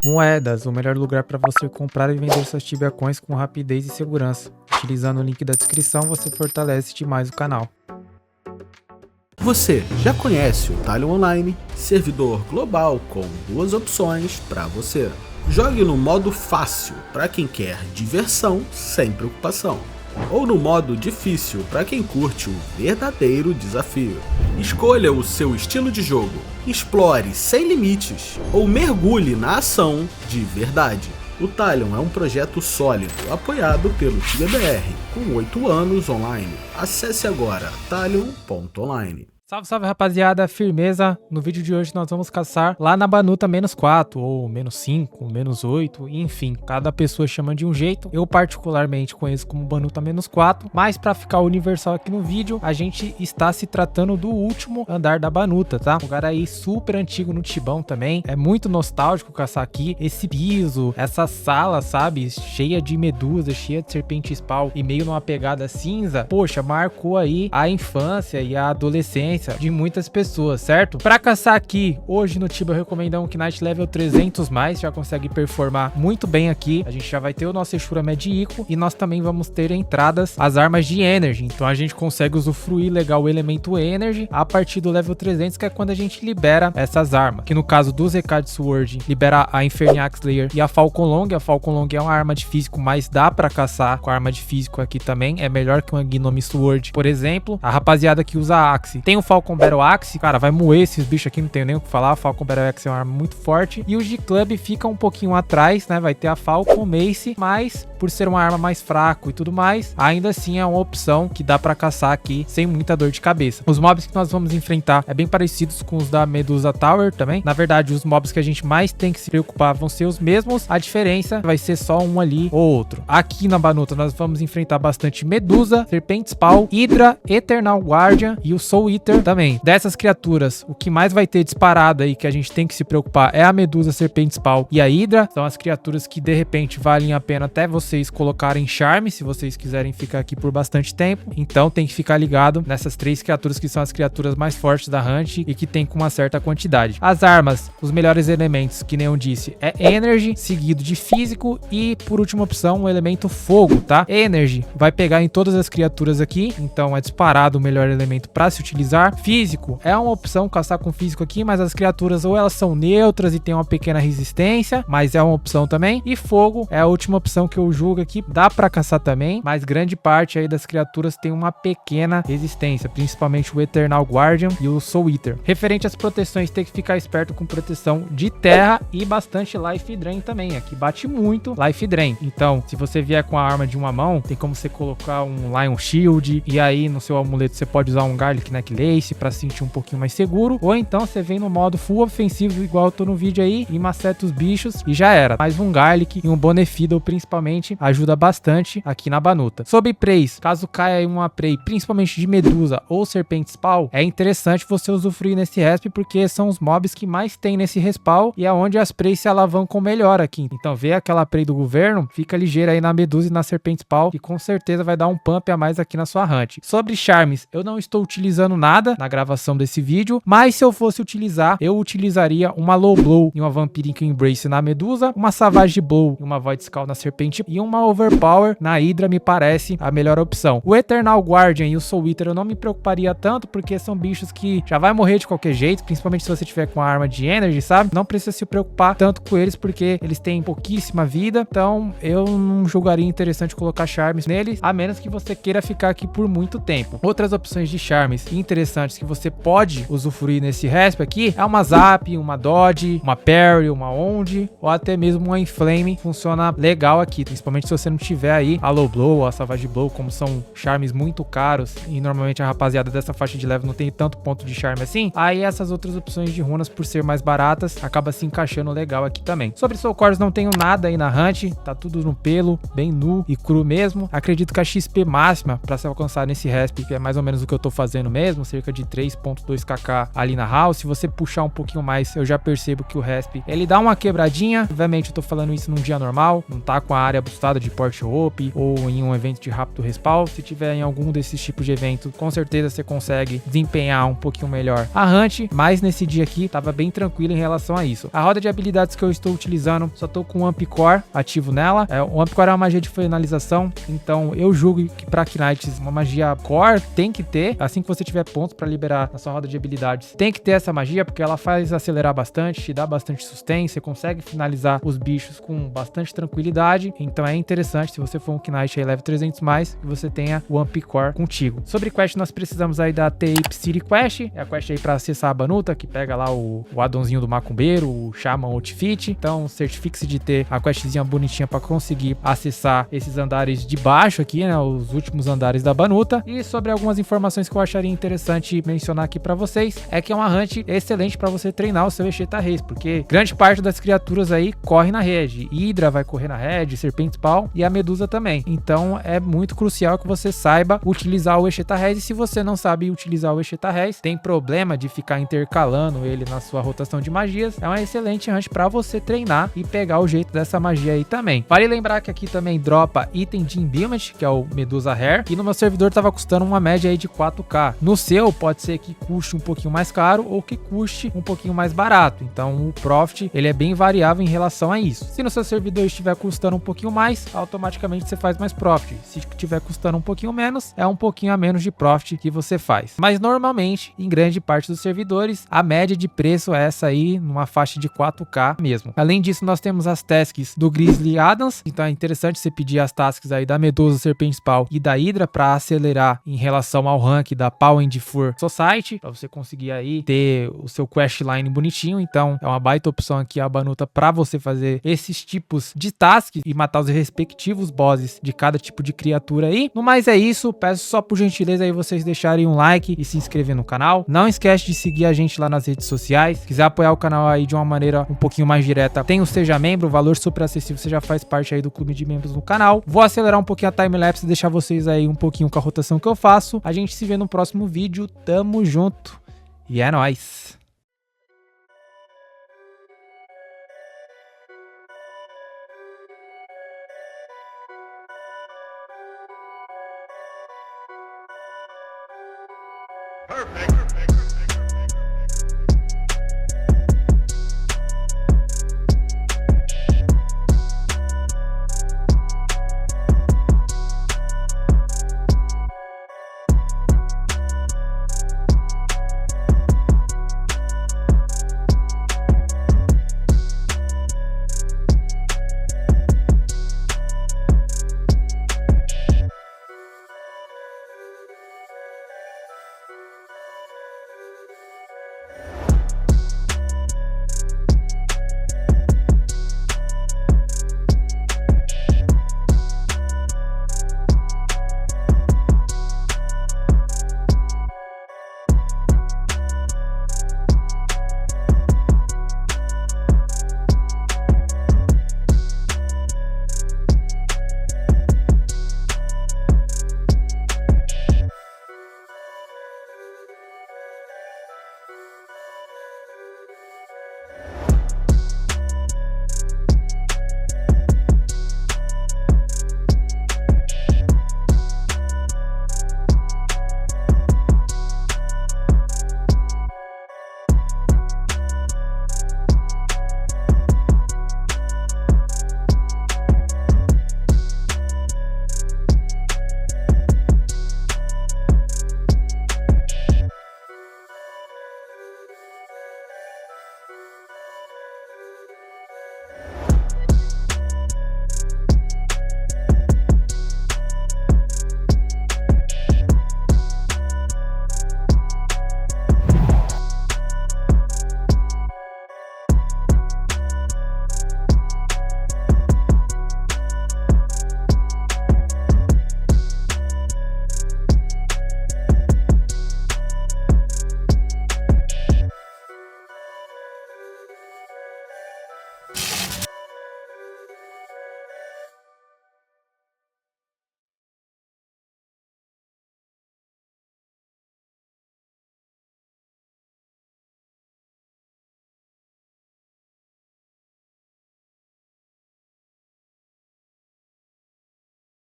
Moedas, o melhor lugar para você comprar e vender suas Tibia Coins com rapidez e segurança. Utilizando o link da descrição, você fortalece demais o canal. Você já conhece o Talion Online, servidor global com duas opções para você. Jogue no modo fácil para quem quer diversão sem preocupação, ou no modo difícil para quem curte um verdadeiro desafio. Escolha o seu estilo de jogo, explore sem limites ou mergulhe na ação de verdade. O Talion é um projeto sólido, apoiado pelo TibiaBR, com 8 anos online. Acesse agora talion.online. Salve, salve rapaziada, firmeza. No vídeo de hoje nós vamos caçar lá na Banuta -4 ou -5, -8, enfim, cada pessoa chama de um jeito. Eu particularmente conheço como Banuta -4, mas para ficar universal aqui no vídeo, a gente está se tratando do último andar da Banuta, tá? Um lugar aí super antigo no Tibão também, é muito nostálgico caçar aqui. Esse piso, essa sala, sabe, cheia de medusas, cheia de serpente spawn e meio numa pegada cinza, poxa, marcou aí a infância e a adolescência de muitas pessoas, certo? Para caçar aqui, hoje no Tibia eu recomendo um Knight level 300+, já consegue performar muito bem aqui. A gente já vai ter o nosso Eshura Medico e nós também vamos ter entradas as armas de Energy, então a gente consegue usufruir legal o elemento Energy a partir do level 300, que é quando a gente libera essas armas, que no caso do ZK de Sword, libera a Inferniax Slayer e a Falcon Long. A Falcon Long é uma arma de físico, mas dá para caçar com a arma de físico aqui também, é melhor que uma Gnome Sword, por exemplo. A rapaziada que usa Axe tem o Falcon Battle Axe, cara, vai moer esses bichos aqui, não tenho nem o que falar. A Falcon Battle Axe é uma arma muito forte. E o G-Club fica um pouquinho atrás, né? Vai ter a Falcon Mace, mas por ser uma arma mais fraco e tudo mais, ainda assim é uma opção que dá pra caçar aqui sem muita dor de cabeça. Os mobs que nós vamos enfrentar é bem parecidos com os da Medusa Tower também. Na verdade, os mobs que a gente mais tem que se preocupar vão ser os mesmos. A diferença vai ser só um ali ou outro. Aqui na Banuta nós vamos enfrentar bastante Medusa, Serpente Spawn, Hydra, Eternal Guardian e o Soul Eater também. Dessas criaturas, o que mais vai ter disparado aí que a gente tem que se preocupar é a Medusa, Serpente Spawn e a Hydra. São as criaturas que de repente valem a pena até vocês colocarem charme, se vocês quiserem ficar aqui por bastante tempo. Então tem que ficar ligado nessas três criaturas que são as criaturas mais fortes da Hunt e que tem com uma certa quantidade. As armas, os melhores elementos, que nem eu disse, é Energy, seguido de Físico e por última opção o elemento Fogo, tá? Energy vai pegar em todas as criaturas aqui, então é disparado o melhor elemento para se utilizar. Físico é uma opção caçar com físico aqui, mas as criaturas ou elas são neutras e tem uma pequena resistência, mas é uma opção também. E fogo é a última opção que eu julgo aqui, dá pra caçar também, mas grande parte aí das criaturas tem uma pequena resistência, principalmente o Eternal Guardian e o Soul Eater. Referente às proteções, tem que ficar esperto com proteção de terra e bastante Life Drain também. Aqui bate muito Life Drain, então se você vier com a arma de uma mão, tem como você colocar um Lion Shield e aí no seu amuleto você pode usar um Garlic Necklace pra sentir um pouquinho mais seguro, ou então você vem no modo full ofensivo igual eu tô no vídeo aí e maceta os bichos e já era. Mais um Garlic e um Bonefiddle principalmente ajuda bastante aqui na Banuta. Sobre Preys, caso caia aí uma Prey, principalmente de Medusa ou Serpente Spawn, é interessante você usufruir nesse resp porque são os mobs que mais tem nesse respawn e é onde as Preys se alavancam melhor aqui. Então vê aquela Prey do governo, fica ligeira aí na Medusa e na Serpente Spawn e com certeza vai dar um pump a mais aqui na sua hunt. Sobre charmes, eu não estou utilizando nada na gravação desse vídeo, mas se eu fosse utilizar, eu utilizaria uma Low Blow e uma Vampiric Embrace na Medusa, uma Savage Blow e uma Void Skull na Serpente e uma Overpower na Hydra me parece a melhor opção. O Eternal Guardian e o Soul Eater eu não me preocuparia tanto porque são bichos que já vai morrer de qualquer jeito, principalmente se você tiver com a arma de Energy, sabe? Não precisa se preocupar tanto com eles porque eles têm pouquíssima vida, então eu não julgaria interessante colocar charmes neles, a menos que você queira ficar aqui por muito tempo. Outras opções de charmes interessantes que você pode usufruir nesse resp aqui é uma Zap, uma Dodge, uma Parry, uma Onde ou até mesmo uma Inflame, funciona legal aqui, principalmente se você não tiver aí a Low Blow ou a Savage Blow, como são charmes muito caros e normalmente a rapaziada dessa faixa de level não tem tanto ponto de charme assim, aí essas outras opções de runas, por ser mais baratas, acaba se encaixando legal aqui também. Sobre Soul Cores não tenho nada aí na Hunt, tá tudo no pelo, bem nu e cru mesmo. Acredito que a XP máxima para se alcançar nesse resp, que é mais ou menos o que eu tô fazendo mesmo, cerca cerca de 3.2kk ali na HAL. Se você puxar um pouquinho mais, eu já percebo que o resp ele dá uma quebradinha. Obviamente eu tô falando isso num dia normal, não tá com a área boostada de port hope ou em um evento de rápido respawn. Se tiver em algum desses tipos de evento, com certeza você consegue desempenhar um pouquinho melhor a hunt, mas nesse dia aqui tava bem tranquilo em relação a isso. A roda de habilidades que eu estou utilizando, só tô com o Ampcore ativo nela. O Ampcore é uma magia de finalização, então eu julgo que pra Knights uma magia core tem que ter, assim que você tiver pontos pra liberar na sua roda de habilidades, tem que ter essa magia, porque ela faz acelerar bastante, te dá bastante sustain, você consegue finalizar os bichos com bastante tranquilidade, então é interessante se você for um Knight aí level 300 mais, que você tenha o Ampcore contigo. Sobre quest, nós precisamos aí da Tape City Quest, é a quest aí pra acessar a Banuta, que pega lá o addonzinho do macumbeiro, o Shaman Outfit, então certifique-se de ter a questzinha bonitinha pra conseguir acessar esses andares de baixo aqui, né, os últimos andares da Banuta. E sobre algumas informações que eu acharia interessante mencionar aqui pra vocês, é que é uma hunt excelente pra você treinar o seu Echeta Reis, porque grande parte das criaturas aí corre na rede, Hydra vai correr na rede, Serpente Spawn e a Medusa também, então é muito crucial que você saiba utilizar o Echeta Reis. E se você não sabe utilizar o Echeta Reis, tem problema de ficar intercalando ele na sua rotação de magias, é uma excelente hunt pra você treinar e pegar o jeito dessa magia aí também. Vale lembrar que aqui também dropa item de Imbuement, que é o Medusa Hair, e no meu servidor tava custando uma média aí de 4k. No seu pode ser que custe um pouquinho mais caro ou que custe um pouquinho mais barato, então o profit ele é bem variável em relação a isso. Se no seu servidor estiver custando um pouquinho mais, automaticamente você faz mais profit. Se estiver custando um pouquinho menos, é um pouquinho a menos de profit que você faz. Mas normalmente, em grande parte dos servidores, a média de preço é essa aí, numa faixa de 4k mesmo. Além disso, nós temos as tasks do Grizzly Adams, então é interessante você pedir as tasks aí da Medusa, Serpente Spawn e da Hydra para acelerar em relação ao rank da Paw and Fur Society, para você conseguir aí ter o seu questline bonitinho. Então é uma baita opção aqui a Banuta para você fazer esses tipos de tasks e matar os respectivos bosses de cada tipo de criatura aí. No mais é isso, peço só por gentileza aí vocês deixarem um like e se inscrever no canal. Não esquece de seguir a gente lá nas redes sociais. Se quiser apoiar o canal aí de uma maneira um pouquinho mais direta, tem o Seja Membro, valor super acessível, você já faz parte aí do clube de membros no canal. Vou acelerar um pouquinho a timelapse e deixar vocês aí um pouquinho com a rotação que eu faço. A gente se vê no próximo vídeo, tamo junto e é nóis!